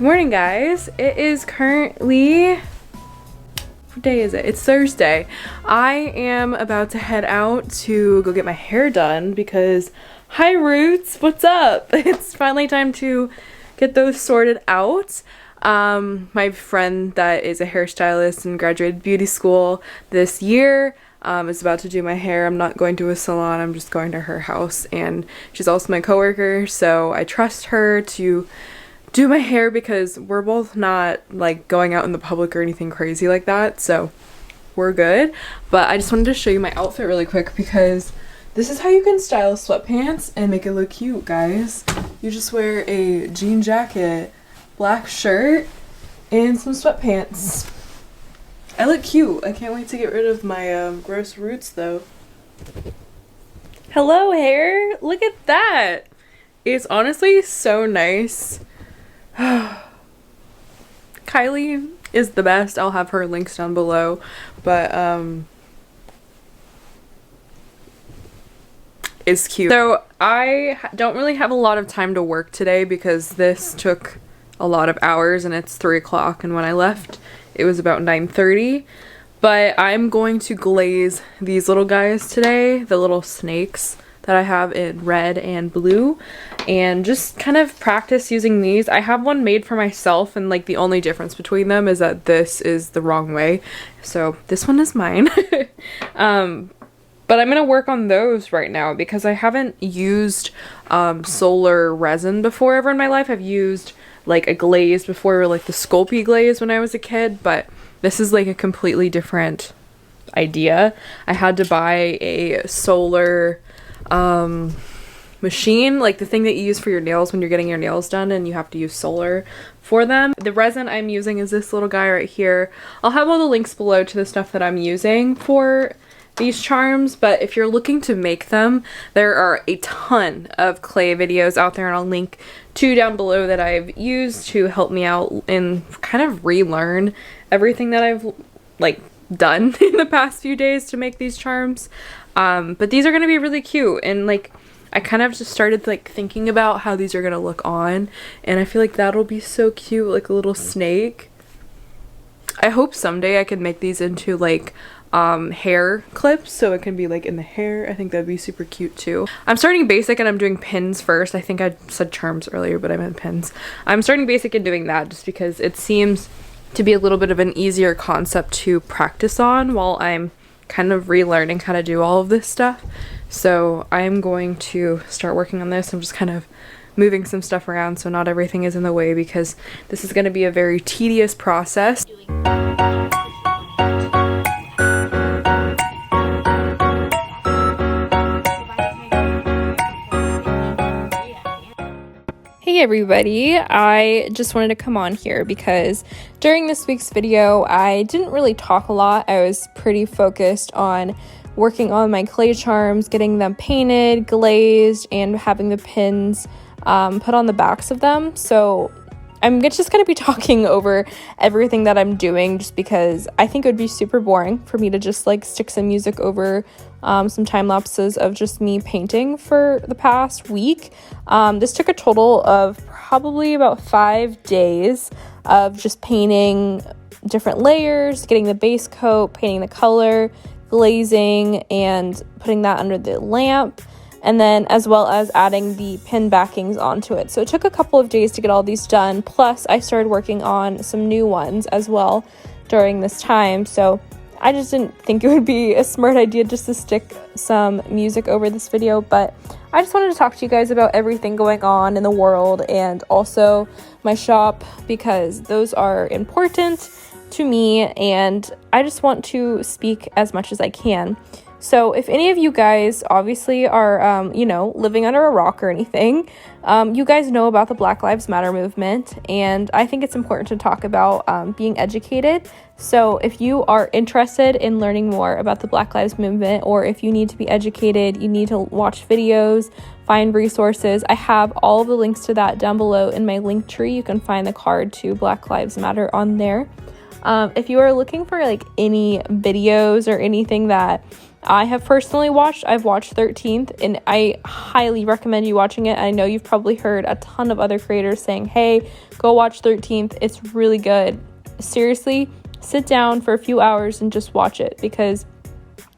Morning, guys. It is currently, what day is it? It's Thursday. I am about to head out to go get my hair done because, hi Roots, what's up? It's finally time to get those sorted out. My friend that is a hairstylist and graduated beauty school this year is about to do my hair. I'm not going to a salon, I'm just going to her house, and she's also my coworker, so I trust her to do my hair because we're both not like going out in the public or anything crazy like that, so we're good. But I just wanted to show you my outfit really quick because this is how you can style sweatpants and make it look cute, guys. You just wear a jean jacket, black shirt, and some sweatpants. I look cute. I can't wait to get rid of my gross roots though. Hello hair, look at that. It's honestly so nice. Kylie is the best. I'll have her links down below, but it's cute. So I don't really have a lot of time to work today because this took a lot of hours and it's 3 o'clock, and when I left it was about 9:30. But I'm going to glaze these little guys today, the little snakes that I have in red and blue, and just kind of practice using these. I have one made for myself, and like the only difference between them is that this is the wrong way, so this one is mine. But I'm gonna work on those right now because I haven't used solar resin before ever in my life. I've used like a glaze before, like the Sculpy glaze when I was a kid, but this is like a completely different idea. I had to buy a solar machine, like the thing that you use for your nails when you're getting your nails done and you have to use solar for them. The resin I'm using is this little guy right here. I'll have all the links below to the stuff that I'm using for these charms, but if you're looking to make them, there are a ton of clay videos out there, and I'll link 2 down below that I've used to help me out and kind of relearn everything that I've like done in the past few days to make these charms. But these are going to be really cute, and like I kind of just started like thinking about how these are going to look on, and I feel like that'll be so cute, like a little snake. I hope someday I can make these into like hair clips so it can be like in the hair. I think that'd be super cute too. I'm starting basic and I'm doing pins first. I think I said charms earlier, but I meant pins. I'm starting basic and doing that just because it seems to be a little bit of an easier concept to practice on while I'm kind of relearning how to do all of this stuff. So I'm going to start working on this. I'm just kind of moving some stuff around so not everything is in the way because this is going to be a very tedious process. Hey everybody, I just wanted to come on here because during this week's video I didn't really talk a lot. I was pretty focused on working on my clay charms, getting them painted, glazed, and having the pins put on the backs of them. So I'm just going to be talking over everything that I'm doing just because I think it would be super boring for me to just like stick some music over some time lapses of just me painting for the past week. This took a total of probably about 5 days of just painting different layers, getting the base coat, painting the color, glazing, and putting that under the lamp, and then as well as adding the pin backings onto it. So it took a couple of days to get all these done, plus I started working on some new ones as well during this time, so I just didn't think it would be a smart idea just to stick some music over this video. But I just wanted to talk to you guys about everything going on in the world and also my shop because those are important to me and I just want to speak as much as I can. So if any of you guys obviously are, living under a rock or anything, you guys know about the Black Lives Matter movement, and I think it's important to talk about being educated. So if you are interested in learning more about the Black Lives movement, or if you need to be educated, you need to watch videos, find resources, I have all of the links to that down below in my link tree. You can find the card to Black Lives Matter on there. If you are looking for like any videos or anything that I have personally watched. I've watched 13th, and I highly recommend you watching it. I know you've probably heard a ton of other creators saying, hey, go watch 13th. It's really good. Seriously, sit down for a few hours and just watch it, because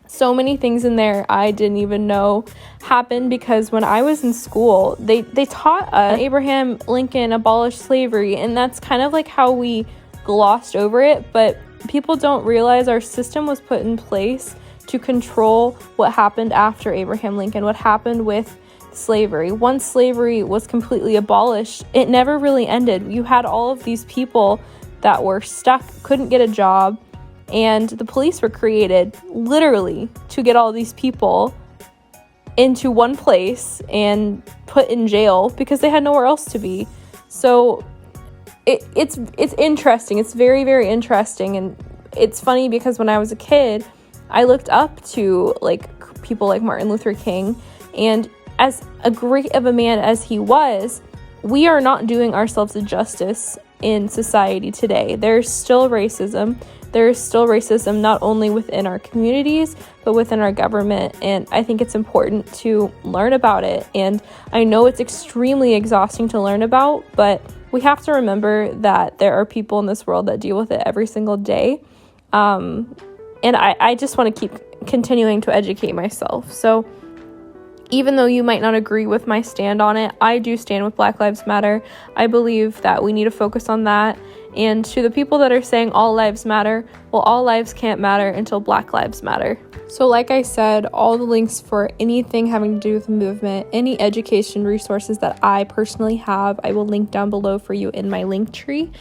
so many things in there I didn't even know happened, because when I was in school, they taught us Abraham Lincoln abolished slavery, and that's kind of like how we glossed over it, but people don't realize our system was put in place to control what happened after Abraham Lincoln, what happened with slavery. Once slavery was completely abolished, it never really ended. You had all of these people that were stuck, couldn't get a job, and the police were created literally to get all these people into one place and put in jail because they had nowhere else to be. So it's interesting. It's very, very interesting. And it's funny because when I was a kid, I looked up to like people like Martin Luther King, and as a great of a man as he was, we are not doing ourselves a justice in society today. There's still racism. There's still racism not only within our communities, but within our government. And I think it's important to learn about it. And I know it's extremely exhausting to learn about, but we have to remember that there are people in this world that deal with it every single day. And I just want to keep continuing to educate myself. So even though you might not agree with my stand on it, I do stand with Black Lives Matter. I believe that we need to focus on that. And to the people that are saying all lives matter, well, all lives can't matter until Black Lives Matter. So like I said, all the links for anything having to do with the movement, any education resources that I personally have, I will link down below for you in my link tree.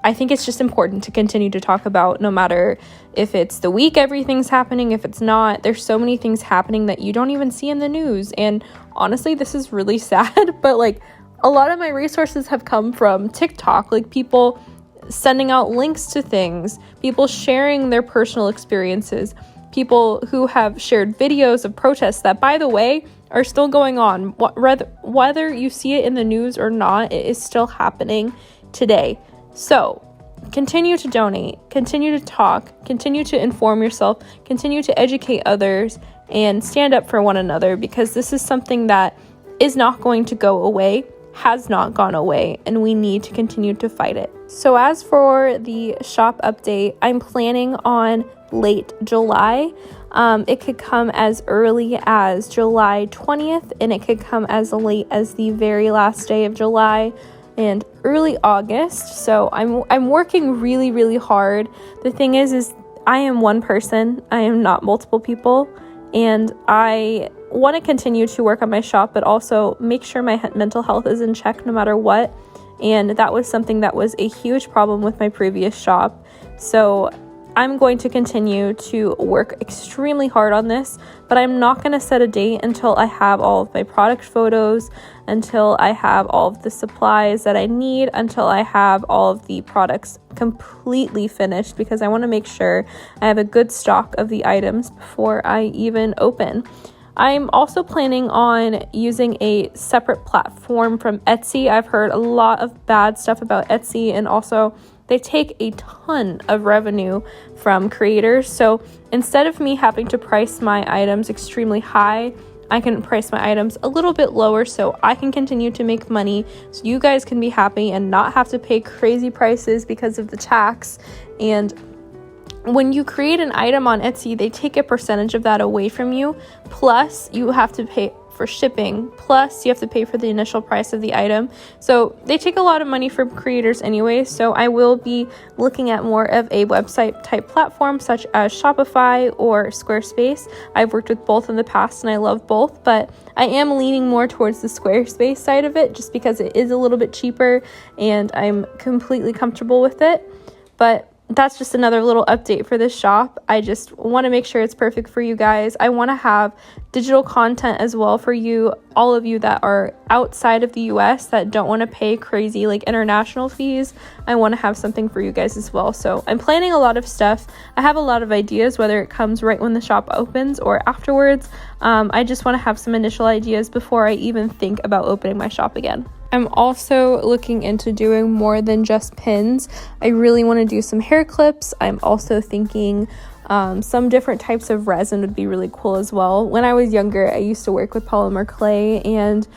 I think it's just important to continue to talk about, no matter if it's the week everything's happening, if it's not. There's so many things happening that you don't even see in the news. And honestly, this is really sad, but like a lot of my resources have come from TikTok, like people sending out links to things, people sharing their personal experiences, people who have shared videos of protests that, by the way, are still going on. Whether you see it in the news or not, it is still happening today. So continue to donate, continue to talk, continue to inform yourself, continue to educate others, and stand up for one another, because this is something that is not going to go away, has not gone away, and we need to continue to fight it. So as for the shop update, I'm planning on late July. It could come as early as July 20th, and it could come as late as the very last day of July and early August. So I'm working really, really hard. The thing is I am one person. I am not multiple people, and I want to continue to work on my shop, but also make sure my mental health is in check no matter what. And that was something that was a huge problem with my previous shop. So I'm going to continue to work extremely hard on this, but I'm not going to set a date until I have all of my product photos, until I have all of the supplies that I need, until I have all of the products completely finished, because I want to make sure I have a good stock of the items before I even open. I'm also planning on using a separate platform from Etsy. I've heard a lot of bad stuff about Etsy, and also they take a ton of revenue from creators. So instead of me having to price my items extremely high, I can price my items a little bit lower so I can continue to make money, so you guys can be happy and not have to pay crazy prices because of the tax. And when you create an item on Etsy, they take a percentage of that away from you, plus you have to pay for shipping, plus you have to pay for the initial price of the item. So they take a lot of money from creators anyway. So I will be looking at more of a website type platform such as Shopify or Squarespace. I've worked with both in the past and I love both, but I am leaning more towards the Squarespace side of it just because it is a little bit cheaper and I'm completely comfortable with it. But that's just another little update for this shop. I just want to make sure it's perfect for you guys. I want to have digital content as well for you, all of you that are outside of the US that don't want to pay crazy like international fees. I want to have something for you guys as well. So I'm planning a lot of stuff. I have a lot of ideas, whether it comes right when the shop opens or afterwards. I just want to have some initial ideas before I even think about opening my shop again. I'm also looking into doing more than just pins. I really want to do some hair clips. I'm also thinking Some different types of resin would be really cool as well. When I was younger, I used to work with polymer clay and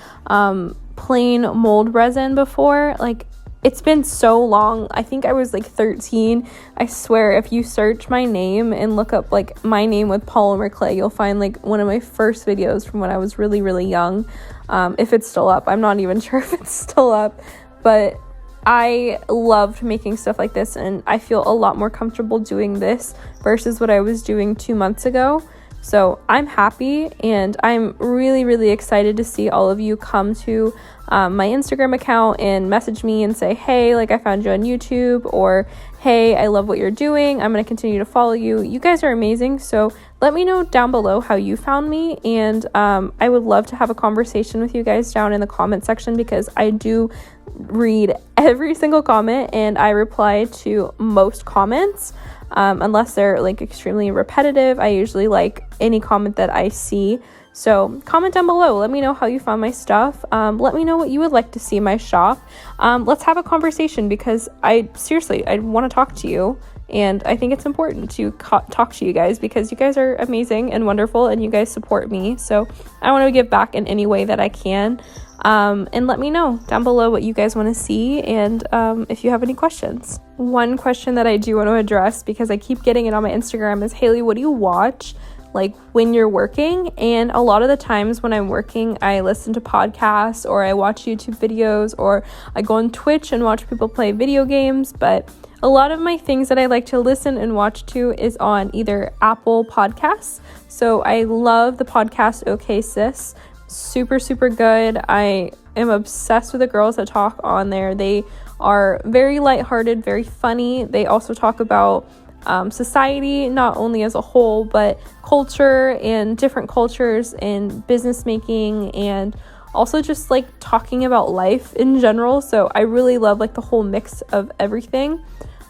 plain mold resin before. Like, it's been so long. I think I was like 13. I swear, if you search my name and look up like my name with polymer clay, you'll find like one of my first videos from when I was really, really young. If it's still up, I'm not even sure if it's still up, but I loved making stuff like this, and I feel a lot more comfortable doing this versus what I was doing 2 months ago. So I'm happy, and I'm really, really excited to see all of you come to my Instagram account and message me and say, hey, like, I found you on YouTube, or hey, I love what you're doing. I'm going to continue to follow you. You guys are amazing. So let me know down below how you found me, and I would love to have a conversation with you guys down in the comment section, because I do read every single comment and I reply to most comments. Unless they're like extremely repetitive, I usually like any comment that I see. So comment down below. Let me know how you found my stuff. Let me know what you would like to see in my shop. Let's have a conversation, because I want to talk to you. And I think it's important to talk to you guys, because you guys are amazing and wonderful, and you guys support me. So I want to give back in any way that I can. And let me know down below what you guys want to see, and if you have any questions. One question that I do want to address, because I keep getting it on my Instagram, is, Haley, what do you watch like when you're working? And a lot of the times when I'm working, I listen to podcasts, or I watch YouTube videos, or I go on Twitch and watch people play video games. But a lot of my things that I like to listen and watch to is on either Apple Podcasts. So I love the podcast Okay Sis. Super, super good. I am obsessed with the girls that talk on there. They are very lighthearted, very funny. They also talk about society, not only as a whole, but culture and different cultures and business making, and also just like talking about life in general. So I really love like the whole mix of everything.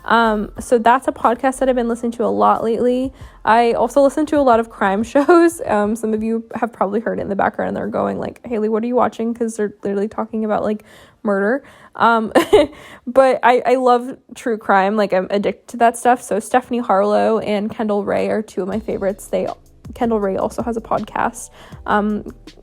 So that's a podcast that I've been listening to a lot lately. I also listen to a lot of crime shows. Some of you have probably heard it in the background, and they're going like, Haley, what are you watching? Because they're literally talking about like murder. But I love true crime. Like, I'm addicted to that stuff. So Stephanie Harlow and Kendall Ray are two of my favorites. Kendall Ray also has a podcast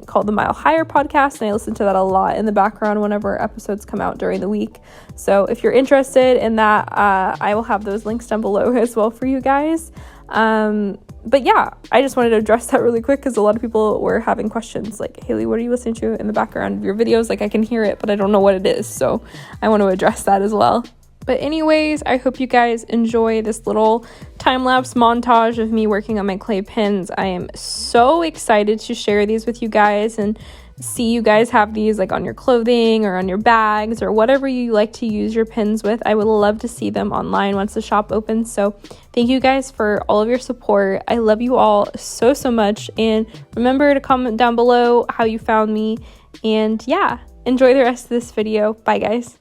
called the Mile Higher Podcast, and I listen to that a lot in the background whenever episodes come out during the week. So if you're interested in that, I will have those links down below as well for you guys. But yeah, I just wanted to address that really quick, because a lot of people were having questions like, Haley, what are you listening to in the background of your videos? Like, I can hear it, but I don't know what it is. So I want to address that as well. But anyways, I hope you guys enjoy this little time-lapse montage of me working on my clay pins. I am so excited to share these with you guys and see you guys have these like on your clothing or on your bags or whatever you like to use your pins with. I would love to see them online once the shop opens. So thank you guys for all of your support. I love you all so, so much. And remember to comment down below how you found me. And yeah, enjoy the rest of this video. Bye, guys.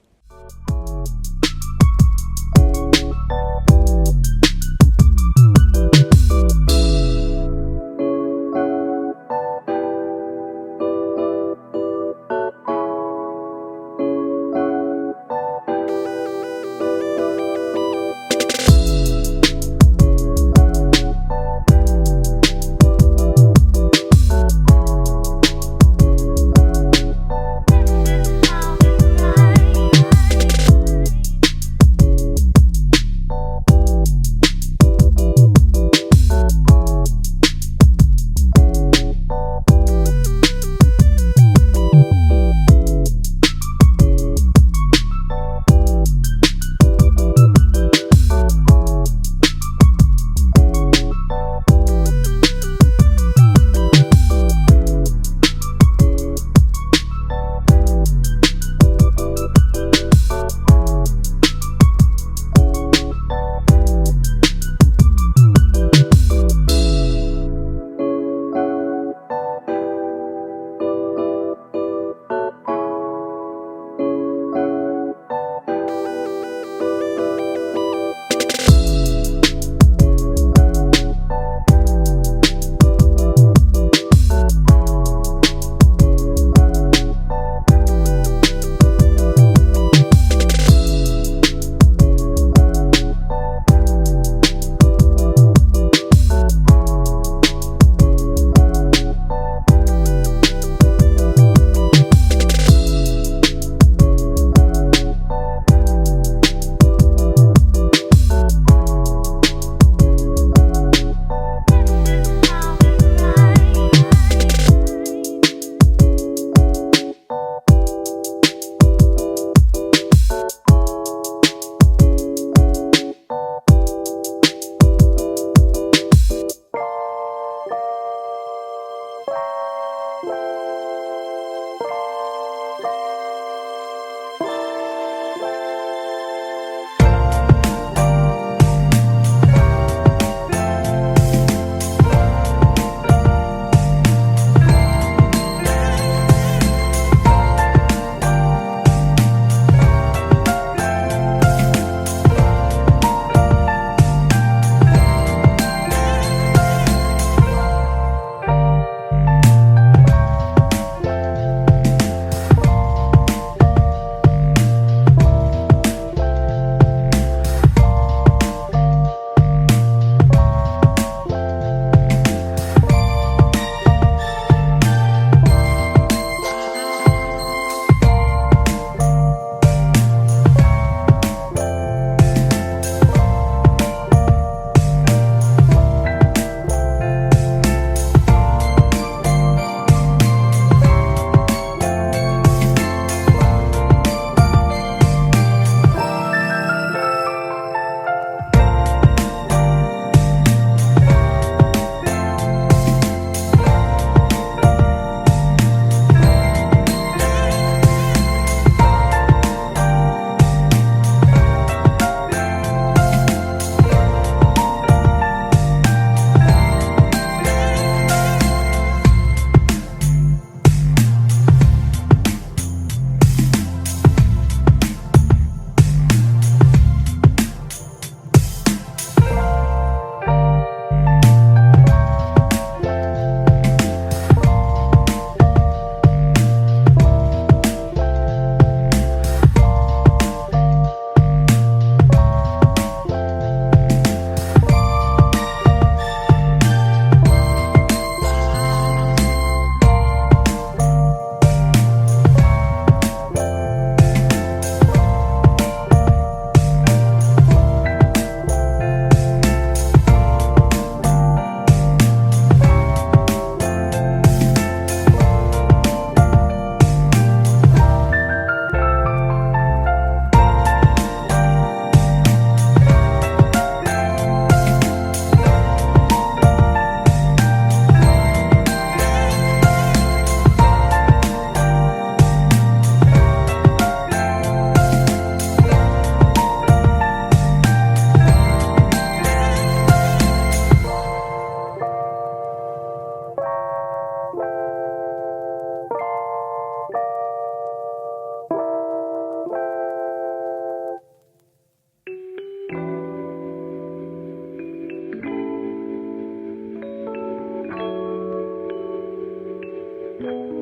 you.